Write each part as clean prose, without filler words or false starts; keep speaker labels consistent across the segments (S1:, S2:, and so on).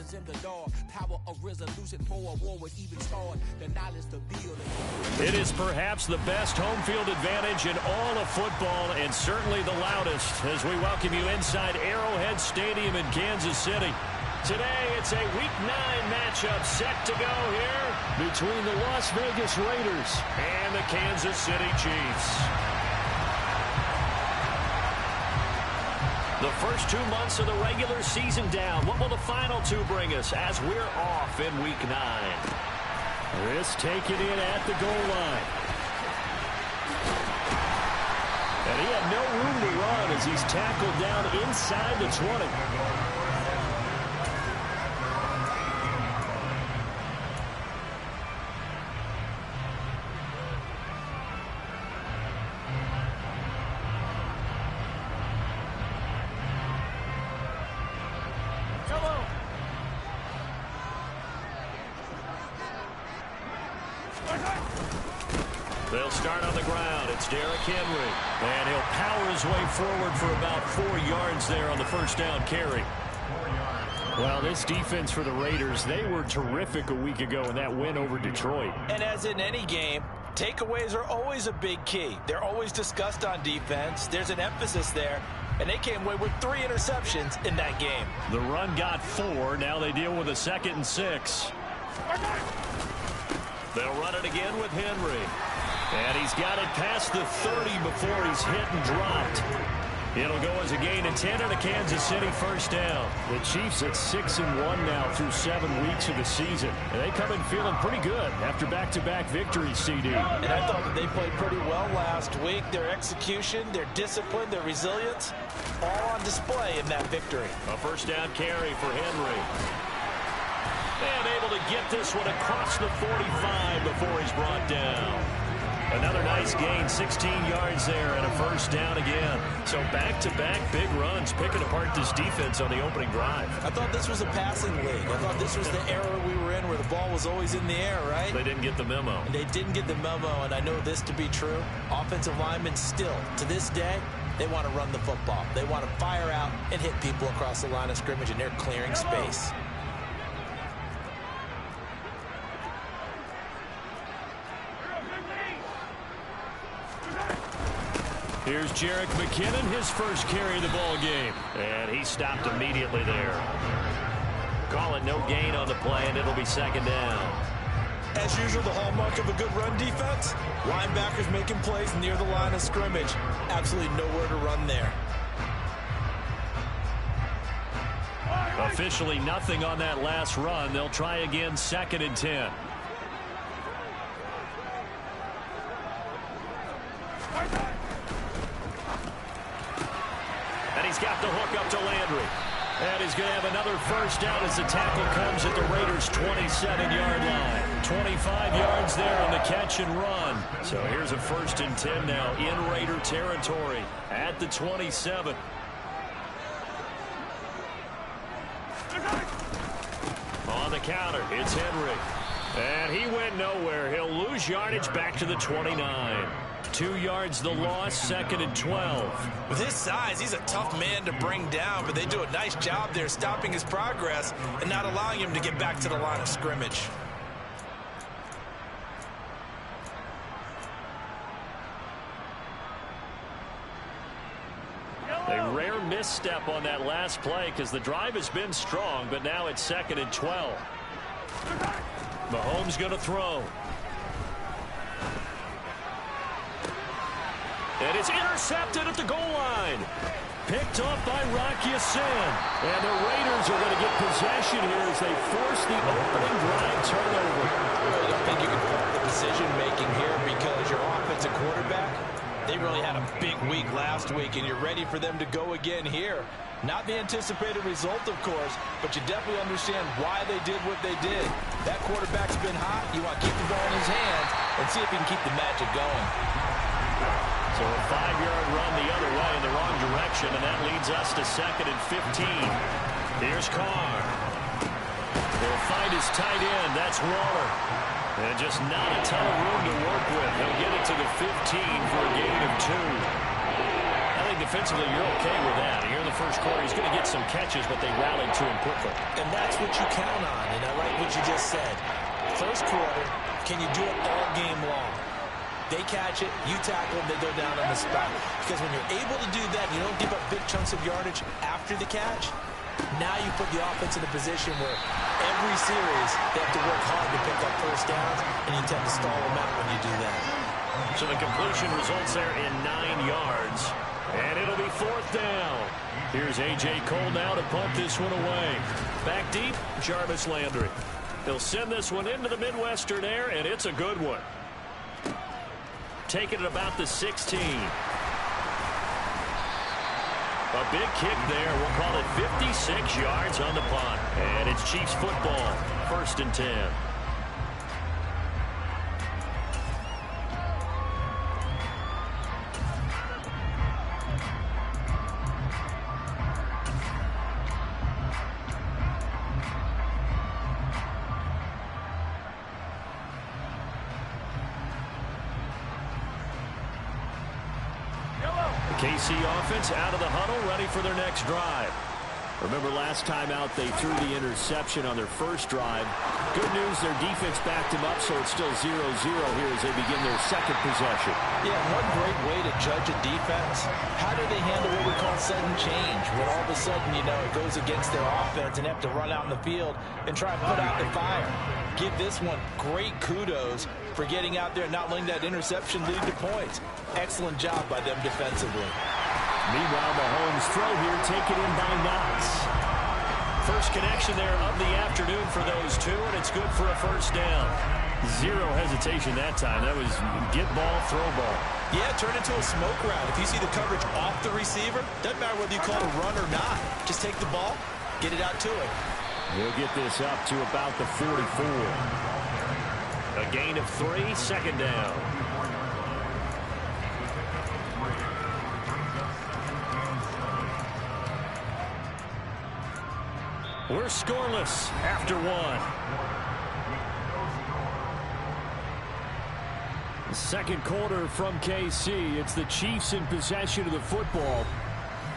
S1: is in the door. Power of resolution for a war would even start. The knowledge to build.
S2: It is perhaps the best home field advantage in all of football, and certainly the loudest, as we welcome you inside Arrowhead Stadium in Kansas City. Today, it's a Week 9 matchup set to go here between the Las Vegas Raiders and the Kansas City Chiefs. The first 2 months of the regular season down. What will the final two bring us as we're off in Week 9? This taken in at the goal line. And he had no room to run as he's tackled down inside the 20. They'll start on the ground. It's Derrick Henry. And he'll power his way forward for about 4 yards there on the first down carry. Well, this defense for the Raiders, they were terrific a week ago in that win over Detroit.
S3: And as in any game, takeaways are always a big key. They're always discussed on defense. There's an emphasis there. And they came away with 3 interceptions in that game.
S2: The run got 4. Now they deal with a 2nd and 6. They'll run it again with Henry. And he's got it past the 30 before he's hit and dropped. It'll go as a gain of 10 and a Kansas City first down. The Chiefs at 6-1 now through 7 weeks of the season. And they come in feeling pretty good after back-to-back victories, CD.
S3: And I thought that they played pretty well last week. Their execution, their discipline, their resilience, all on display in that victory.
S2: A first down carry for Henry. And able to get this one across the 45 before he's brought down. Another nice gain, 16 yards there, and a first down again. So back-to-back big runs, picking apart this defense on the opening drive.
S3: I thought this was a passing league. I thought this was the era we were in where the ball was always in the air, right?
S2: They didn't get the memo.
S3: And they didn't get the memo, and I know this to be true. Offensive linemen still, to this day, they want to run the football. They want to fire out and hit people across the line of scrimmage, and they're clearing space.
S2: Here's Jerick McKinnon, his first carry of the ball game. And he stopped immediately there. Call it no gain on the play, and it'll be 2nd down.
S3: As usual, the hallmark of a good run defense, linebackers making plays near the line of scrimmage. Absolutely nowhere to run there.
S2: Officially nothing on that last run. They'll try again, 2nd and 10. And he's got the hook up to Landry. And he's going to have another first down as the tackle comes at the Raiders' 27-yard line. 25 yards there on the catch and run. So here's a 1st and 10 now in Raider territory at the 27. On the counter, it's Henry. And he went nowhere. He'll lose yardage back to the 29. 2 yards the loss, 2nd and 12.
S3: With his size, he's a tough man to bring down, but they do a nice job there stopping his progress and not allowing him to get back to the line of scrimmage.
S2: A rare misstep on that last play because the drive has been strong, but now it's 2nd and 12. Mahomes going to throw. And it's intercepted at the goal line. Picked off by Rocky Sin. And the Raiders are going to get possession here as they force the opening drive turnover.
S3: I really don't think you can fault the decision-making here because your offensive quarterback, they really had a big week last week, and you're ready for them to go again here. Not the anticipated result, of course, but you definitely understand why they did what they did. That quarterback's been hot. You want to keep the ball in his hands and see if he can keep the magic going.
S2: So a 5-yard run the other way in the wrong direction, and that leads us to 2nd and 15. Here's Carr. They'll find his tight end. That's Waller. And just not a ton of room to work with. He'll get it to the 15 for a gain of 2. I think the offensively, you're okay with that. Here in the first quarter, he's going to get some catches, but they rallied to him quickly.
S3: And that's what you count on, and I like what you just said. First quarter, can you do it all game long? They catch it, you tackle them, they go down on the spot. Because when you're able to do that, you don't give up big chunks of yardage after the catch, now you put the offense in a position where every series they have to work hard to pick up first downs, and you tend to stall them out when you do that.
S2: So the completion results there in 9 yards, and it'll be 4th down. Here's A.J. Cole now to punt this one away. Back deep, Jarvis Landry. They'll send this one into the Midwestern air, and it's a good one. Taking it about the 16. A big kick there. We'll call it 56 yards on the punt. And it's Chiefs football. 1st and 10. KC offense out of the huddle, ready for their next drive. Remember last time out they threw the interception on their first drive. Good news, their defense backed them up, so it's still 0-0 here as they begin their second possession.
S3: Yeah, one great way to judge a defense. How do they handle what we call sudden change? When all of a sudden, you know, it goes against their offense and they have to run out in the field and try and put out the fire. Give this one great kudos for getting out there and not letting that interception lead to points. Excellent job by them defensively.
S2: Meanwhile, Mahomes' throw here taken in by Knox. First connection there of the afternoon for those two, and it's good for a first down. Zero hesitation that time. That was get ball, throw ball.
S3: Yeah, turn into a smoke route. If you see the coverage off the receiver, doesn't matter whether you call it a run or not. Just take the ball, get it out to him.
S2: He'll get this up to about the 44. A gain of 3, 2nd down. We're scoreless after 1. Second quarter from KC. It's the Chiefs in possession of the football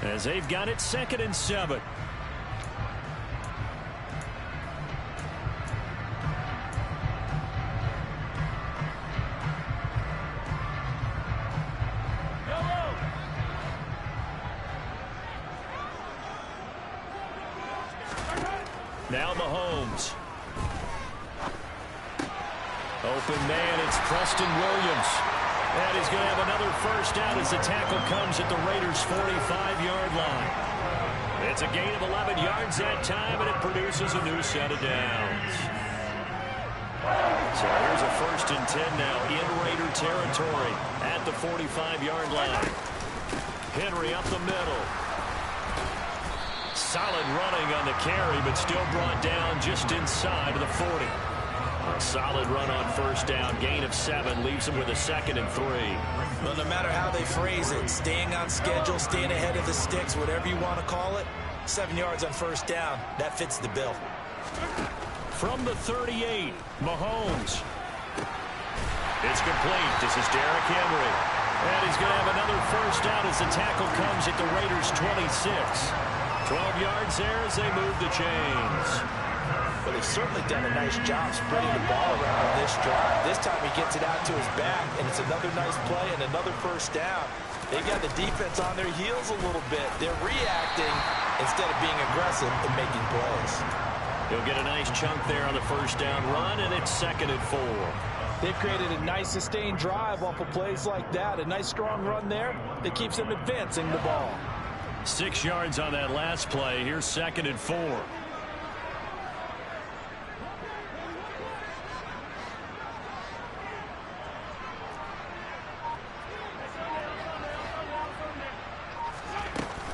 S2: as they've got it 2nd and 7. Now Mahomes. Open man, it's Preston Williams. And he's going to have another first down as the tackle comes at the Raiders' 45-yard line. It's a gain of 11 yards that time, and it produces a new set of downs. So here's a 1st and 10 now in Raider territory at the 45-yard line. Henry up the middle. Solid running on the carry, but still brought down just inside of the 40. A solid run on first down. Gain of 7 leaves him with a 2nd and 3.
S3: Well, no matter how they phrase it, staying on schedule, staying ahead of the sticks, whatever you want to call it, 7 yards on first down, that fits the bill.
S2: From the 38, Mahomes. It's complete. This is Derrick Henry. And he's going to have another first down as the tackle comes at the Raiders' 26. 12 yards there as they move the chains.
S3: But they've certainly done a nice job spreading the ball around on this drive. This time he gets it out to his back, and it's another nice play and another first down. They've got the defense on their heels a little bit. They're reacting instead of being aggressive and making plays.
S2: He'll get a nice chunk there on the first down run, and it's 2nd and 4.
S3: They've created a nice sustained drive off of plays like that. A nice strong run there that keeps them advancing the ball.
S2: 6 yards on that last play. Here's 2nd and 4.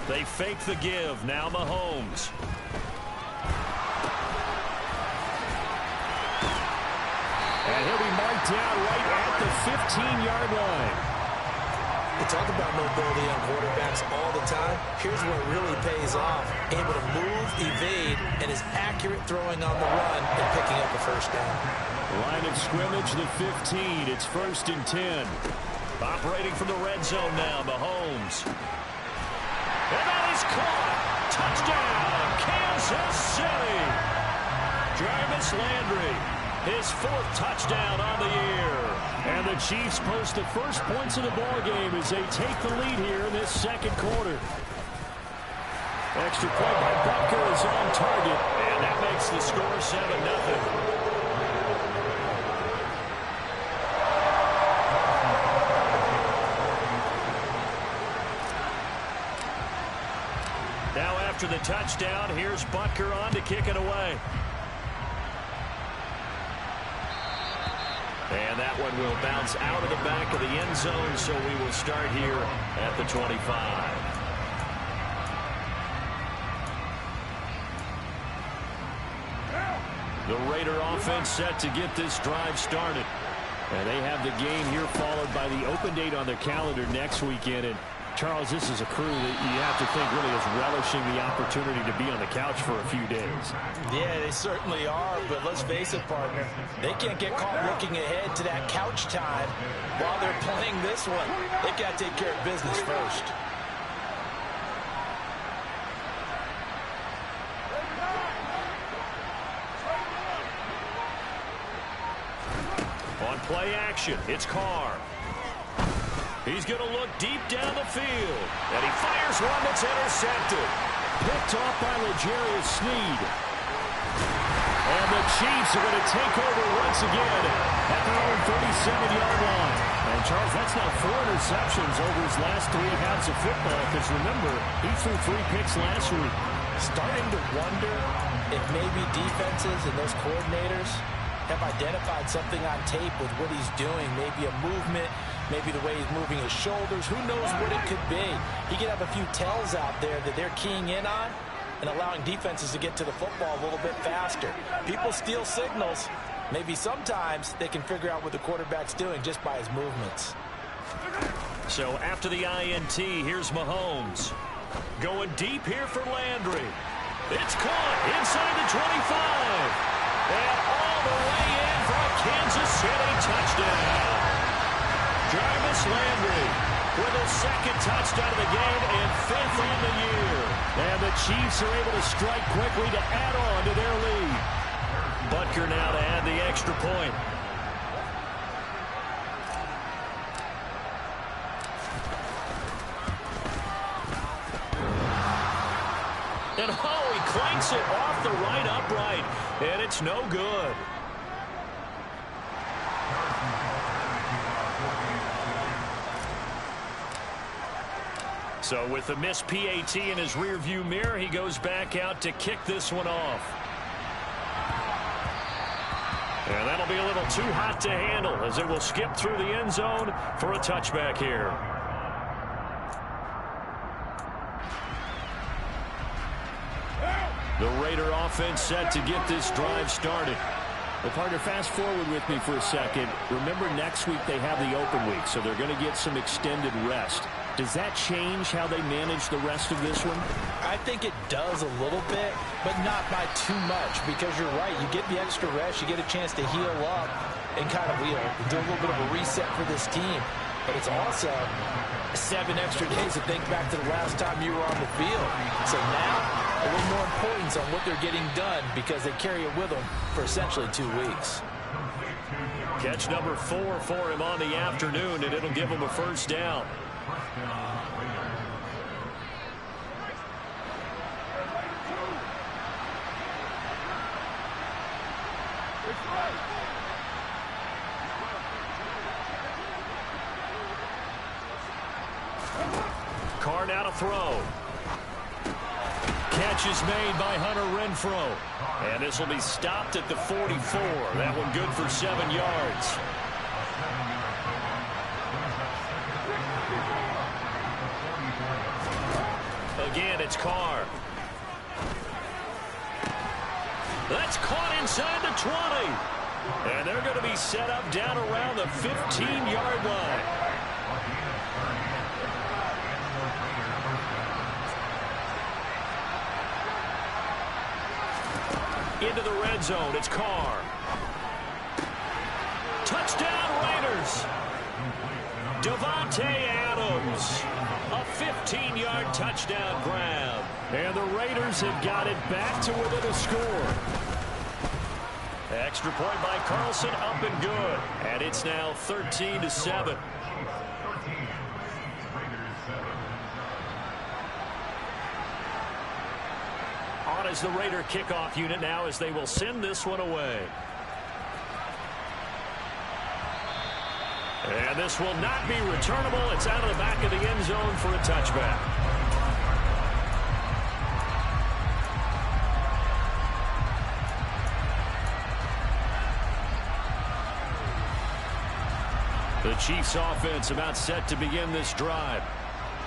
S2: They fake the give. Now Mahomes. And he'll be marked down right at the 15-yard line.
S3: We talk about mobility on quarterbacks all the time. Here's where it really pays off. Able to move, evade, and is accurate throwing on the run and picking up a first down.
S2: Line of scrimmage, the 15. It's 1st and 10. Operating from the red zone now, Mahomes. And that is caught. Touchdown, Kansas City. Jarvis Landry, his 4th touchdown on the year. And the Chiefs post the first points of the ball game as they take the lead here in this second quarter. Extra point by Butker is on target, and that makes the score 7-0. Now after the touchdown, here's Butker on to kick it away. And that one will bounce out of the back of the end zone, so we will start here at the 25. The Raider offense set to get this drive started. And they have the game here followed by the open date on their calendar next weekend. And Charles, this is a crew that you have to think really is relishing the opportunity to be on the couch for a few days.
S3: Yeah, they certainly are, but let's face it, partner. They can't get caught looking ahead to that couch time while they're playing this one. They've got to take care of business first.
S2: On play action, it's Carr. He's going to look deep down the field. And he fires one that's intercepted. Picked off by L'Jarius Sneed. And the Chiefs are going to take over once again at their own 37-yard line. And Charles, that's now 4 interceptions over his last 3 halves of football. Because remember, he threw 3 picks last week.
S3: Starting to wonder if maybe defenses and those coordinators have identified something on tape with what he's doing. Maybe a movement, maybe the way he's moving his shoulders. Who knows what it could be? He could have a few tells out there that they're keying in on and allowing defenses to get to the football a little bit faster. People steal signals. Maybe sometimes they can figure out what the quarterback's doing just by his movements.
S2: So after the INT, here's Mahomes. Going deep here for Landry. It's caught inside the 25. And all the way in for a Kansas City touchdown. Jarvis Landry with his 2nd touchdown of the game and 5th on the year. And the Chiefs are able to strike quickly to add on to their lead. Butker now to add the extra point. And he clanks it off the right upright. And it's no good. So with the missed PAT in his rearview mirror, he goes back out to kick this one off. And that'll be a little too hot to handle as it will skip through the end zone for a touchback here. The Raider offense set to get this drive started. Well, partner, fast forward with me for a second. Remember, next week they have the open week, so they're going to get some extended rest. Does that change how they manage the rest of this one?
S3: I think it does a little bit, but not by too much, because you're right. You get the extra rest. You get a chance to heal up and kind of do a little bit of a reset for this team. But it's also 7 extra days to think back to the last time you were on the field. So now, a little more importance on what they're getting done because they carry it with them for essentially 2 weeks.
S2: Catch number 4 for him on the afternoon, and it'll give him a first down. Carr now to throw. Catch is made by Hunter Renfrow. And this will be stopped at the 44. That one good for 7 yards. Again, it's Carr. That's caught inside the 20. And they're going to be set up down around the 15-yard line. Into the red zone, it's Carr. Touchdown Raiders. Davante Adams. A 15-yard touchdown grab. And the Raiders have got it back to within a score. Extra point by Carlson, up and good. And it's now 13-7. On is the Raider kickoff unit now as they will send this one away. And this will not be returnable. It's out of the back of the end zone for a touchback. The Chiefs offense about set to begin this drive.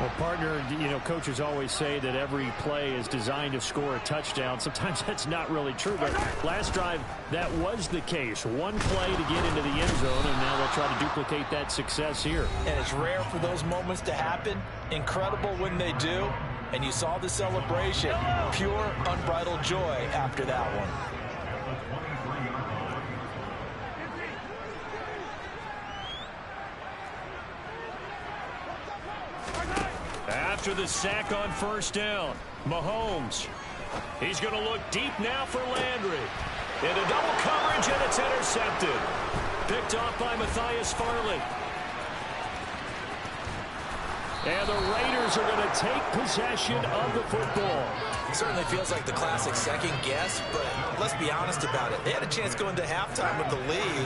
S4: Well, partner, you know, coaches always say that every play is designed to score a touchdown. Sometimes that's not really true, but last drive, that was the case. One play to get into the end zone, and now they'll try to duplicate that success here.
S3: And it's rare for those moments to happen. Incredible when they do. And you saw the celebration. Pure, unbridled joy after that one.
S2: After the sack on first down, Mahomes. He's going to look deep now for Landry. Into double coverage, and it's intercepted. Picked off by Matthias Farley. And the Raiders are going to take possession of the football.
S3: It certainly feels like the classic second guess, but let's be honest about it. They had a chance going to halftime with the lead.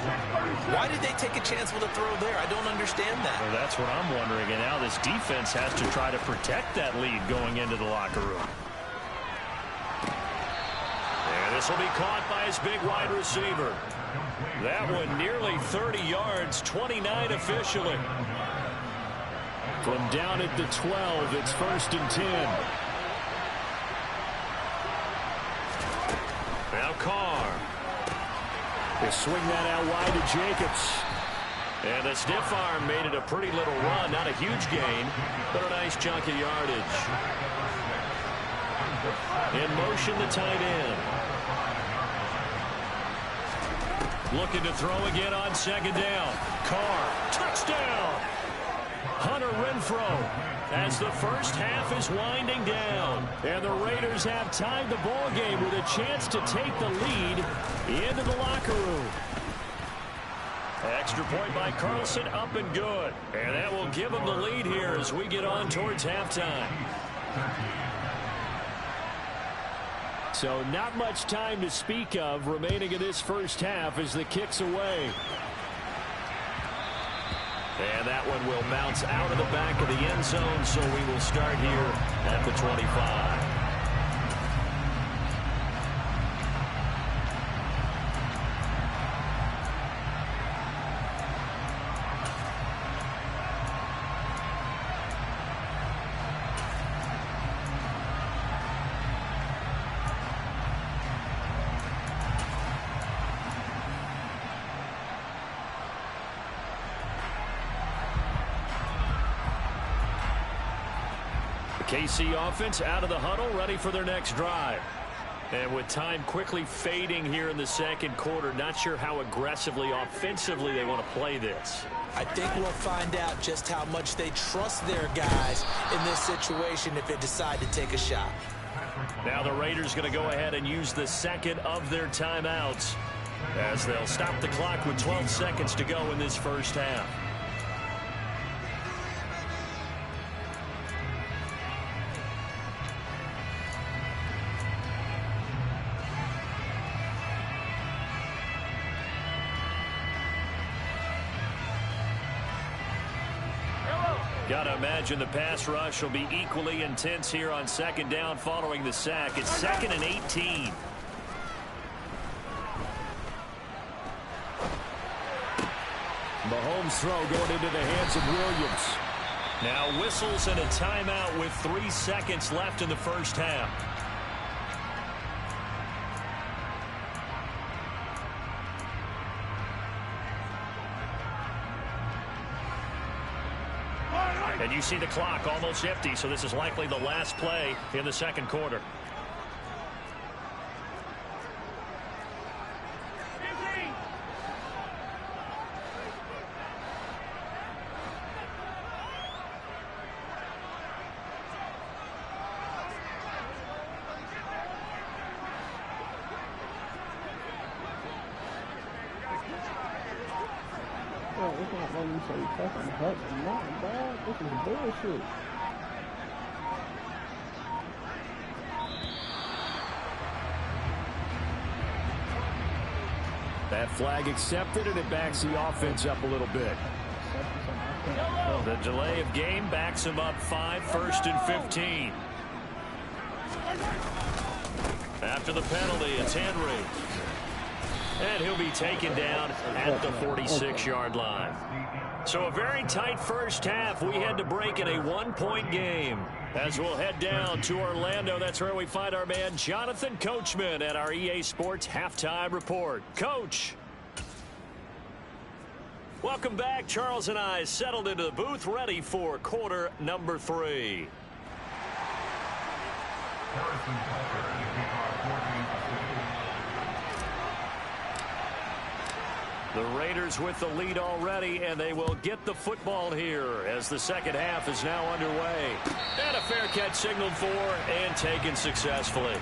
S3: Why did they take a chance with a throw there? I don't understand that.
S2: Well, that's what I'm wondering. And now this defense has to try to protect that lead going into the locker room. And this will be caught by his big wide receiver. That one nearly 30 yards, 29 officially.
S4: From down at the 12, it's 1st and 10.
S2: Now Carr.
S4: They swing that out wide to Jacobs.
S2: And the stiff arm made it a pretty little run. Not a huge gain, but a nice chunk of yardage. In motion, the tight end. Looking to throw again on second down. Carr, touchdown! Hunter Renfrow as the first half is winding down. And the Raiders have tied the ball game with a chance to take the lead into the locker room. Extra point by Carlson, up and good. And that will give them the lead here as we get on towards halftime.
S4: So not much time to speak of remaining in this first half as the kick's away.
S2: And that one will bounce out of the back of the end zone, so we will start here at the 25. KC offense out of the huddle, ready for their next drive. And with time quickly fading here in the second quarter, not sure how aggressively, offensively they want to play this.
S3: I think we'll find out just how much they trust their guys in this situation if they decide to take a shot.
S2: Now the Raiders going to go ahead and use the second of their timeouts as they'll stop the clock with 12 seconds to go in this first half. Got to imagine the pass rush will be equally intense here on second down following the sack. It's 2nd and 18.
S4: Mahomes' throw going into the hands of Williams.
S2: Now whistles and a timeout with 3 seconds left in the first half. And you see the clock almost empty, so this is likely the last play in the second quarter.
S5: not letting me say fucking heck and nothing, dog. This is bullshit.
S4: That flag accepted, and it backs the offense up a little bit. The delay of game backs him up 5, 1st and 15. After the penalty, it's Henry. And he'll be taken down at the 46-yard line. So a very tight first half. We had to break in a 1-point game. As we'll head down to Orlando, that's where we find our man Jonathan Coachman at our EA Sports Halftime Report. Coach. Welcome back. Charles and I settled into the booth, ready for quarter number 3. The Raiders with the lead already, and they will get the football here as the second half is now underway. And a fair catch signaled for and taken successfully.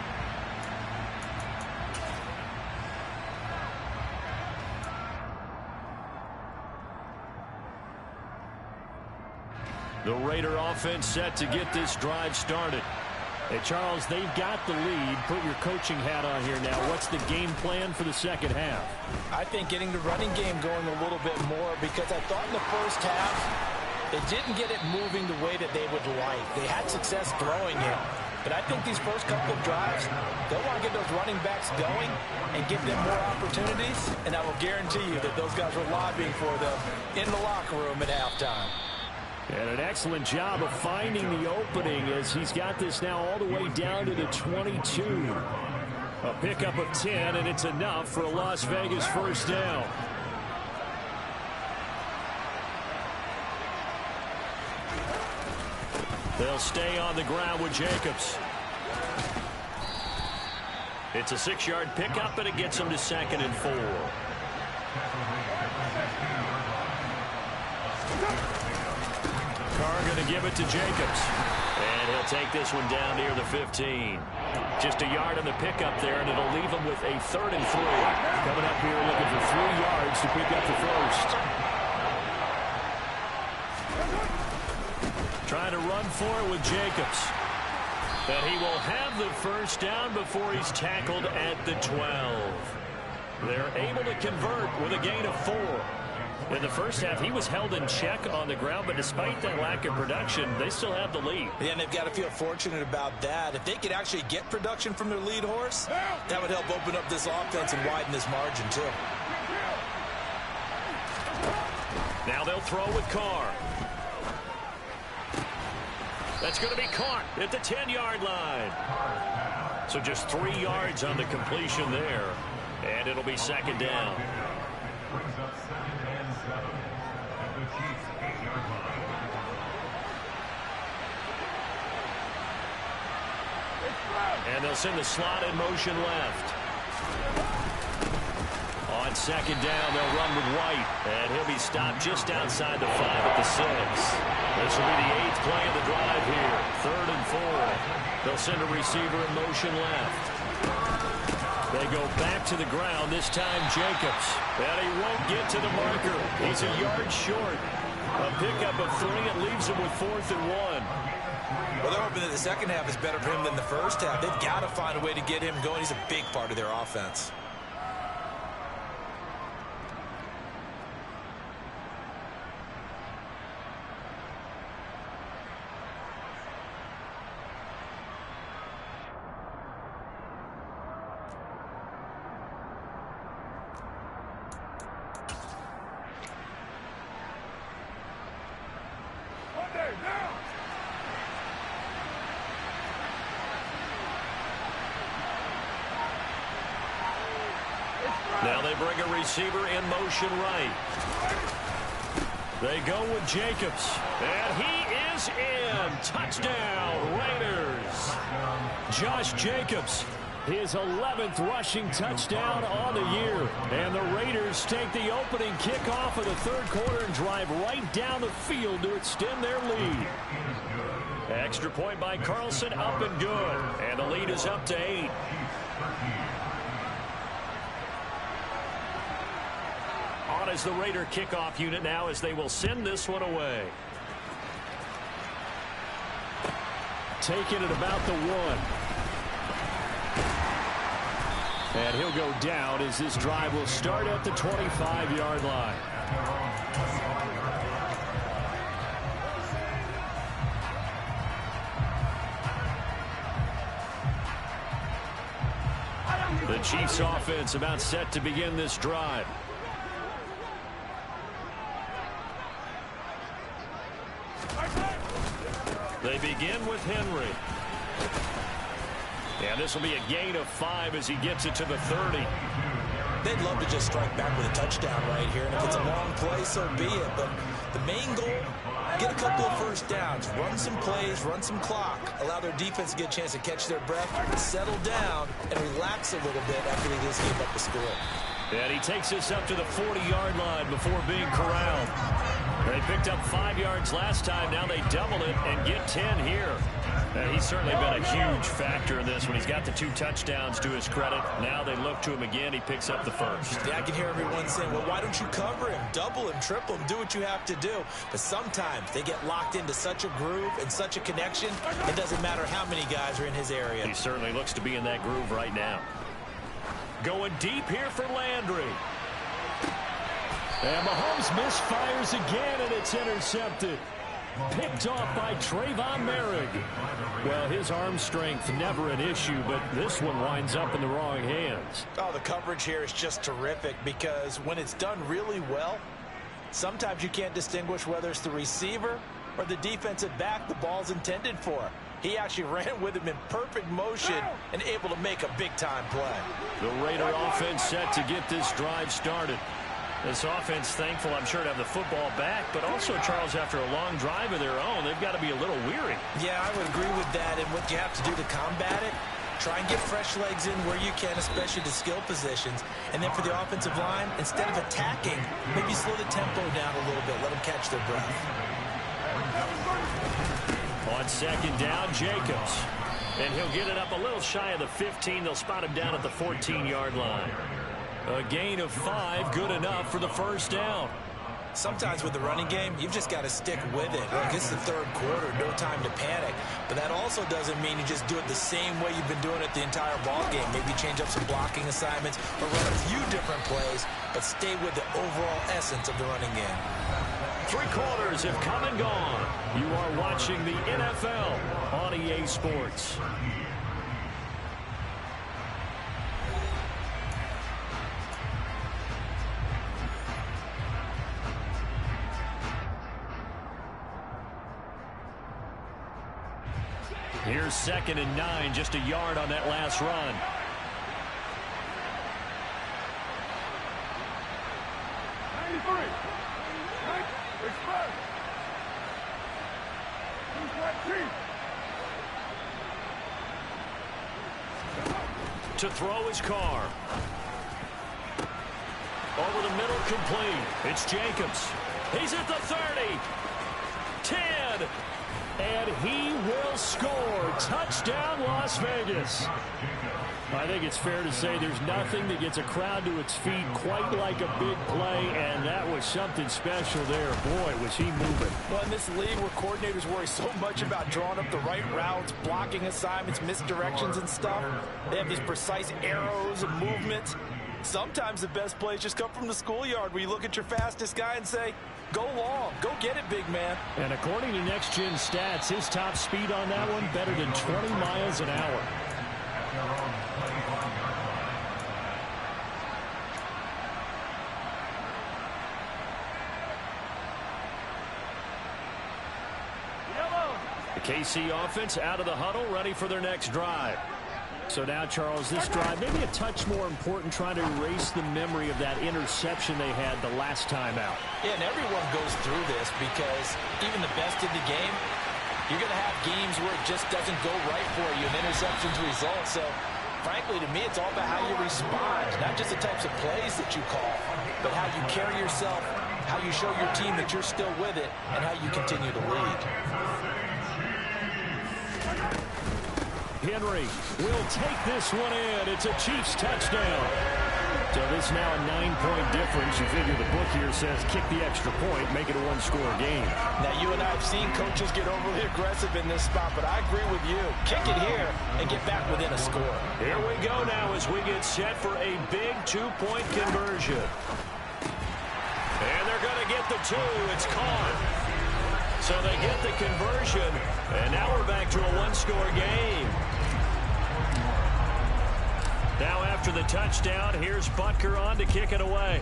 S4: The Raider offense set to get this drive started. Hey, Charles, they've got the lead. Put your coaching hat on here now. What's the game plan for the second half?
S3: I think getting the running game going a little bit more, because I thought in the first half they didn't get it moving the way that they would like. They had success throwing it. But I think these first couple of drives, they'll want to get those running backs going and give them more opportunities. And I will guarantee you that those guys were lobbying for them in the locker room at halftime.
S4: And an excellent job of finding the opening as he's got this now all the way down to the 22. A pickup of 10, and it's enough for a Las Vegas first down. They'll stay on the ground with Jacobs. It's a 6-yard pickup, and it gets them to 2nd and 4. Carr going to give it to Jacobs. And he'll take this one down near the 15. Just a yard on the pickup there, and it'll leave him with a 3rd and 3. Coming up here looking for 3 yards to pick up the first. Trying to run for it with Jacobs. And he will have the first down before he's tackled at the 12. They're able to convert with a gain of 4. In the first half, he was held in check on the ground, but despite that lack of production, they still have the lead.
S3: Yeah, and they've got to feel fortunate about that. If they could actually get production from their lead horse, that would help open up this offense and widen this margin, too.
S2: Now they'll throw with Carr. That's going to be caught at the 10-yard line. So just 3 yards on the completion there, and it'll be 2nd down. And they'll send the slot in motion left. On 2nd down, they'll run with White. And he'll be stopped just outside the 5 at the 6. This will be the 8th play of the drive here. 3rd and 4. They'll send a receiver in motion left. They go back to the ground, this time Jacobs. And he won't get to the marker. He's a yard short. A pickup of 3. It leaves him with 4th and 1.
S3: Well, they're hoping that the second half is better for him than the first half. They've got to find a way to get him going. He's a big part of their offense.
S2: Now they bring a receiver in motion right. They go with Jacobs. And he is in. Touchdown, Raiders. Josh Jacobs, his 11th rushing touchdown on the year. And the Raiders take the opening kickoff of the 3rd quarter and drive right down the field to extend their lead. Extra point by Carlson, up and good. And the lead is up to 8. out as the Raider kickoff unit now as they will send this one away. Taking it about the 1. And he'll go down as this drive will start at the 25-yard line. The Chiefs offense about set to begin this drive. They begin with Henry. And this will be a gain of 5 as he gets it to the 30.
S3: They'd love to just strike back with a touchdown right here. And if it's a long play, so be it. But the main goal, get a couple of first downs, run some plays, run some clock, allow their defense to get a chance to catch their breath, settle down, and relax a little bit after they just gave up the score.
S2: And he takes this up to the 40-yard line before being corralled. They picked up 5 yards last time. Now they double it and get 10 here. He's certainly been a huge factor in this when he's got the 2 touchdowns to his credit. Now they look to him again. He picks up the first.
S3: Yeah, I can hear everyone saying, well, why don't you cover him, double him, triple him, do what you have to do. But sometimes they get locked into such a groove and such a connection, it doesn't matter how many guys are in his area.
S2: He certainly looks to be in that groove right now. Going deep here for Landry. And Mahomes misfires again, and it's intercepted. Picked off by Trayvon Merrick. Well, his arm strength never an issue, but this one winds up in the wrong hands.
S3: Oh, the coverage here is just terrific because when it's done really well, sometimes you can't distinguish whether it's the receiver or the defensive back the ball's intended for. He actually ran with him in perfect motion and able to make a big-time play.
S2: The Raider offense set to get this drive started. This offense thankful, I'm sure, to have the football back, but also, Charles, after a long drive of their own, they've got to be a little weary.
S3: Yeah, I would agree with that, and what you have to do to combat it, try and get fresh legs in where you can, especially to skill positions. And then for the offensive line, instead of attacking, maybe slow the tempo down a little bit, let them catch their breath.
S2: On second down, Jacobs. And he'll get it up a little shy of the 15. They'll spot him down at the 14-yard line. A gain of 5, good enough for the first down.
S3: Sometimes with the running game, you've just got to stick with it. Like, it's the third quarter, no time to panic. But that also doesn't mean you just do it the same way you've been doing it the entire ball game. Maybe change up some blocking assignments or run a few different plays, but stay with the overall essence of the running game.
S2: 3 quarters have come and gone. You are watching the NFL on EA Sports. Here's 2nd and 9, just a yard on that last run. To throw his car. Over the middle, complete. It's Jacobs. He's at the 30. 10. And he will score. Touchdown, Las Vegas. I think it's fair to say there's nothing that gets a crowd to its feet quite like a big play, and that was something special there. Boy, was he moving.
S3: Well, in this league where coordinators worry so much about drawing up the right routes, blocking assignments, misdirections and stuff, they have these precise arrows and movements. Sometimes the best plays just come from the schoolyard where you look at your fastest guy and say, go long, go get it, big man.
S2: And according to Next Gen Stats, his top speed on that one better than 20 miles an hour. The KC offense out of the huddle, ready for their next drive. So now, Charles, this drive maybe a touch more important, trying to erase the memory of that interception they had the last time out.
S3: Yeah, and everyone goes through this because even the best in the game, you're going to have games where it just doesn't go right for you and interceptions result. So, frankly, to me, it's all about how you respond, not just the types of plays that you call, but how you carry yourself, how you show your team that you're still with it, and how you continue to lead.
S2: Henry will take this one in. It's a Chiefs touchdown.
S4: So this now a 9-point difference. You figure the book here says kick the extra point, make it a one-score game.
S3: Now, you and I have seen coaches get overly aggressive in this spot, but I agree with you. Kick it here and get back within a score.
S2: Here we go now as we get set for a big 2-point conversion. And they're going to get the 2. It's Carr. So they get the conversion, and now we're back to a one-score game. Now after the touchdown, here's Butker on to kick it away.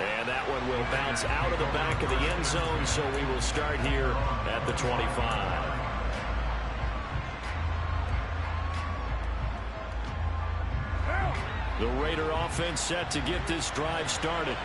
S2: And that one will bounce out of the back of the end zone, so we will start here at the 25. The Raider offense set to get this drive started.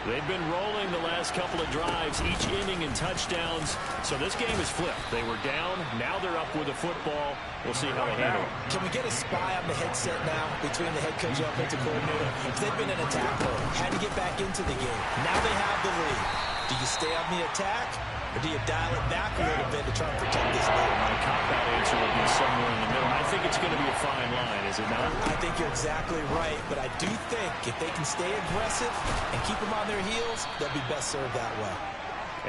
S2: They've been rolling the last couple of drives, each inning in touchdowns. So this game is flipped. They were down. Now they're up with the football. We'll see how they handle it.
S3: Can we get a spy on the headset now between the head coach and offensive coordinator? They've been in attack mode, had to get back into the game. Now they have the lead. Do you stay on the attack, or do you dial it back a little bit to try and protect this lead?
S2: My cop-out answer would be somewhere in the middle. I think it's going to be a fine line, is it not?
S3: I think you're exactly right, but I do think if they can stay aggressive and keep them on their heels, they'll be best served that way.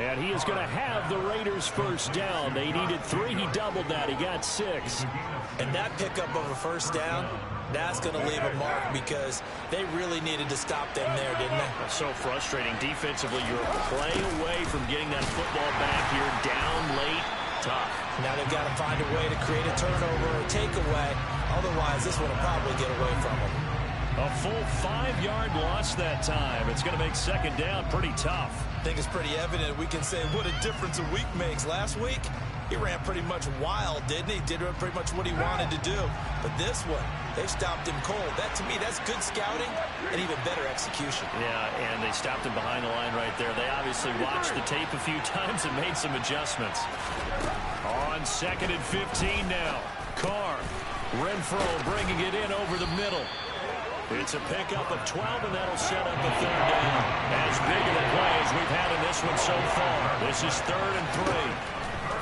S4: And he is going to have the Raiders first down. They needed 3. He doubled that. He got 6.
S3: And that pickup of a first down, that's going to leave a mark because they really needed to stop them there, didn't they?
S2: That's so frustrating. Defensively, you're a play away from getting that football back here, down late, tough.
S3: Now they've got to find a way to create a turnover or a takeaway. Otherwise, this one will probably get away from them.
S2: A full 5-yard loss that time. It's going to make second down pretty tough.
S3: I think it's pretty evident. We can say what a difference a week makes. Last week, he ran pretty much wild, didn't he? Did pretty much what he wanted to do. But this one, they stopped him cold. That, to me, that's good scouting and even better execution.
S2: Yeah, and they stopped him behind the line right there. They obviously watched the tape a few times and made some adjustments. On 2nd and 15 now. Carr. Renfro bringing it in over the middle. It's a pickup of 12, and that'll set up a third down. As big of a play as we've had in this one so far. This is 3rd and 3.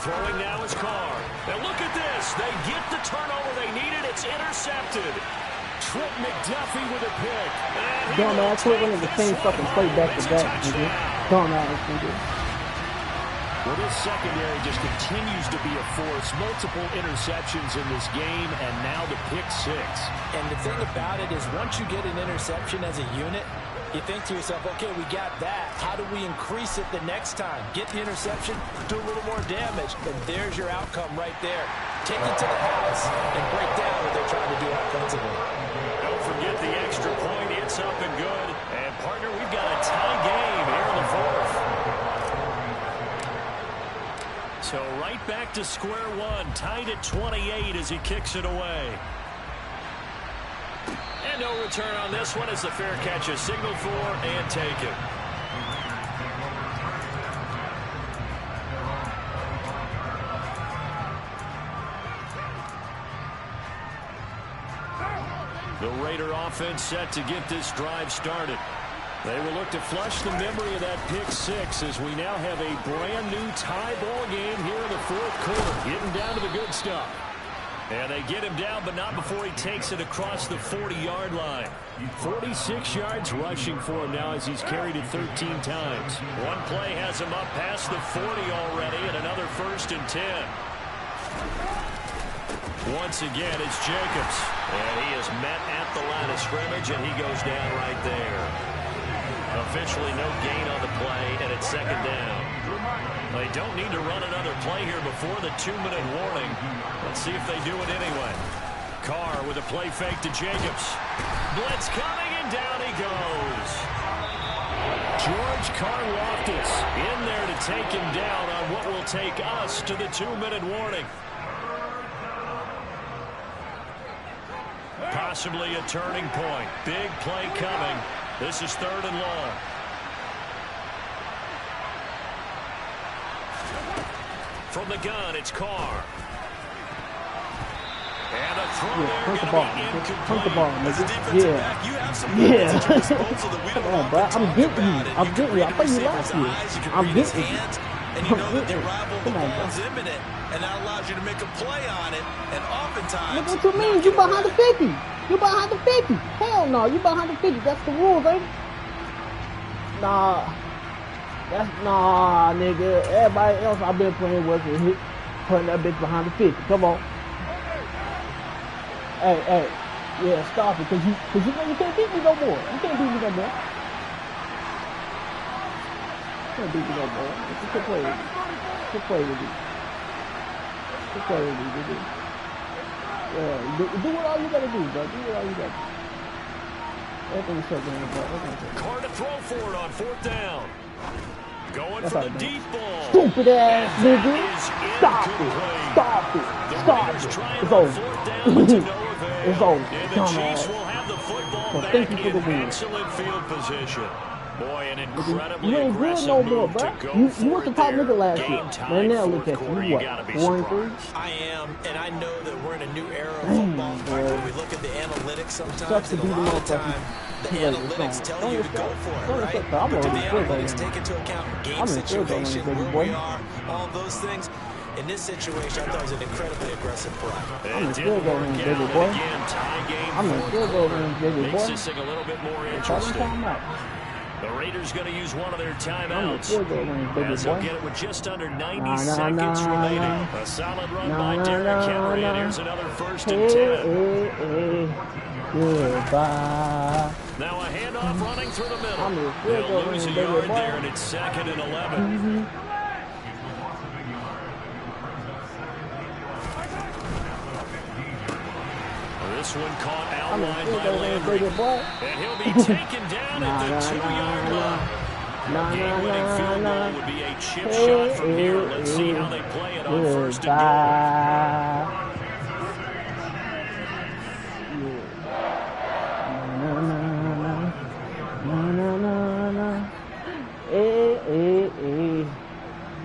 S2: Throwing now is Carr. And look at this. They get the turnover they needed. It's intercepted. Trent McDuffie with a pick.
S5: Dumbass, quit running the same fucking play back to back, nigga. Dumbass, nigga.
S4: Well, this secondary just continues to be a force. Multiple interceptions in this game, and now the pick 6.
S3: And the thing about it is once you get an interception as a unit, you think to yourself, okay, we got that. How do we increase it the next time? Get the interception, do a little more damage, and there's your outcome right there. Take it to the house and break down what they're trying to do offensively.
S2: Don't forget the extra point. It's up and good. And, partner, we've got a tie game here in the 4th. So right back to square one, tied at 28 as he kicks it away. And no return on this one as the fair catch is signaled for and taken. The Raider offense set to get this drive started. They will look to flush the memory of that pick 6 as we now have a brand new tie ball game here in the 4th quarter. Getting down to the good stuff. And they get him down, but not before he takes it across the 40-yard line. 46 yards rushing for him now as he's carried it 13 times. One play has him up past the 40 already, and another 1st and 10. Once again, it's Jacobs. And he is met at the line of scrimmage, and he goes down right there. Officially no gain on the play, and it's 2nd down. They don't need to run another play here before the 2-minute warning. Let's see if they do it anyway. Carr with a play fake to Jacobs. Blitz coming, and down he goes. George Karlaftis in there to take him down on what will take us to the 2-minute warning. Possibly a turning point. Big play coming. This is 3rd and long. From the gun, it's Carr. And a throw there going to be incomplete.
S5: Punt the ball, nigga.
S3: Back, you have some at your disposal that we
S5: Come
S3: don't
S5: on, bro. I'm getting you. I'm getting you. I played you last year. I'm getting you.
S3: and you know that the arrival of the ball is imminent, and that allows you to make a play on it, and oftentimes...
S5: Look what you mean, you behind the 50. You behind the 50. Hell no, you behind the 50. That's the rule, baby. Nah, nigga. Everybody else I've been playing with is putting that bitch behind the 50. Come on. Hey, yeah, stop it, cause you know you can't beat me no more. You can't beat me no more. You can't beat me no more. You can play with me. You can play with me. You can play with me, nigga. Yeah, do what all you gotta do, bro. Do what all you gotta do. Everything's so damn bro.
S2: Carr to throw for it on 4th down. Going for the deep ball.
S5: Stupid ass nigga. Stop it. It's over. It's over.
S2: Chiefs will have the football back in excellent field position. Boy, an incredibly aggressive
S5: no more,
S2: move
S5: bro.
S2: to go
S5: You
S2: for
S5: was the
S2: it
S5: top
S2: there.
S5: nigga last year. Man, now look at you. You what? 4-3?
S3: I am, and I know that we're in a new era of football. When we look at the analytics sometimes, and a lot of time, the analytics tell you to go for it, right? But do the analytics take into account game situation, where we are, all those things? In this situation, I thought it was an incredibly aggressive play.
S5: I'm in field goal range, baby boy. I'm in field goal range, baby boy.
S2: Makes this thing a little bit more interesting. The Raiders going to use one of their timeouts. As they'll get it with just under 90 seconds remaining. A solid run by Derrick Henry, and here's another 1st and 10.
S5: Goodbye.
S2: Now a handoff running through the middle.
S5: They'll
S2: lose a yard there, and it's 2nd and 11. This one caught outlined by Landry. And he'll be taken down at the 2-yard line. Game-winning field goal would be a chip shot from here. Let's see how they play it on 1st and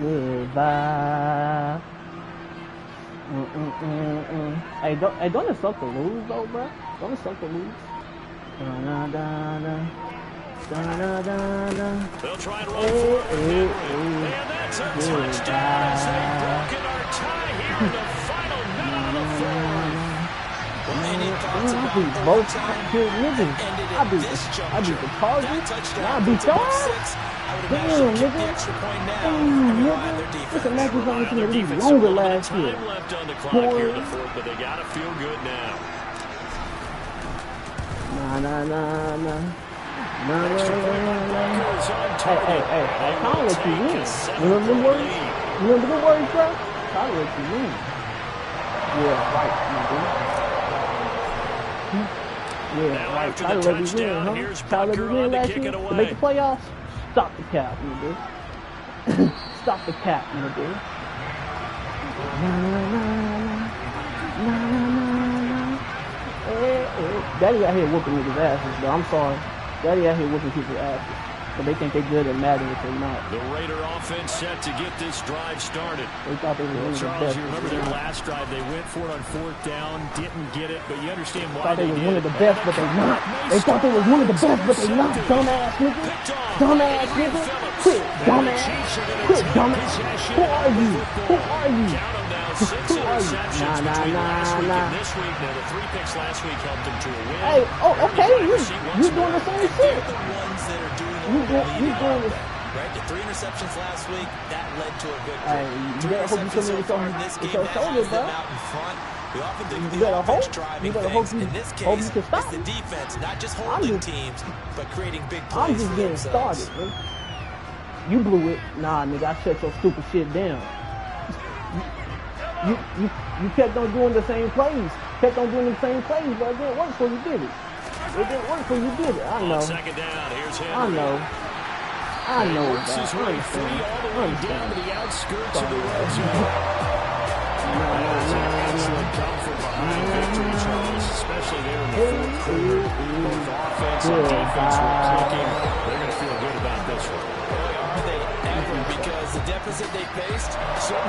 S5: goal. Goodbye. Hey, don't it suck to lose though, bro? Don't it suck to lose?
S2: They'll try and run for it. And that's a touchdown as they've broken our tie here in the final minute of the 4th.
S3: Any thoughts about overtime?
S5: I beat the Chargers. Now I beat y'all. Damn, nigga. Listen, Mac was only going to be longer last year.
S2: Time left on the clock here in the 4th, but they got to feel good now.
S5: Hey, I can't let you win. Remember the words? Remember the words, bro? I can't let you win. Yeah, right, nigga. Yeah, right. Try to let you win, huh? Try to let you win last year to make the playoffs? Stop the cap, nigga. Stop the cap, nigga. Daddy out here whooping niggas' asses, though. I'm sorry. Daddy out here whooping people's asses. But they think they're good at Madden if they're not.
S2: The Raider offense set to get this drive started.
S5: They thought they were
S2: Charles, you remember their last drive? They went for it on 4th down, didn't get it, but you understand why
S5: they were one of the best, but they're not. They thought they was one of the best, but they're not. Dumbass nigga. Dumbass nigga. Quit, dumbass. Quit, dumbass. Who are you? Who are you? Who are you? Nah.
S2: This week, now the 3 picks last week helped them to a win.
S5: Hey, okay, you doing the same shit.
S3: The ones that are doing
S5: You doing this.
S3: right? The 3 interceptions last week, that led to a good
S5: Hey, you better hope you come in with something with your shoulder, bro.
S3: out in front. We often think of
S5: You
S3: the
S5: better
S3: offense
S5: hope.
S3: driving
S5: You better
S3: things.
S5: hope you
S3: In this
S5: hope
S3: case,
S5: you can stop
S3: it's the
S5: me.
S3: defense, not just holding teams, but creating big plays
S5: I'm just
S3: for
S5: getting
S3: themselves.
S5: started, man. You blew it. Nah, nigga, I shut your stupid shit down. You kept on doing the same plays. Kept on doing the same plays, but it didn't work for you, did it? It didn't work for you, did it? I know.
S2: 2nd down, here's Henry.
S5: I know,
S2: Works his way free all the way down to the outskirts of the red zone. That's an excellent come from behind victory, Charles, especially there in the 4th quarter. Both offense and defense were clicking. They're going to feel good about this one.
S3: Boy, are they ever, because the deficit they faced, so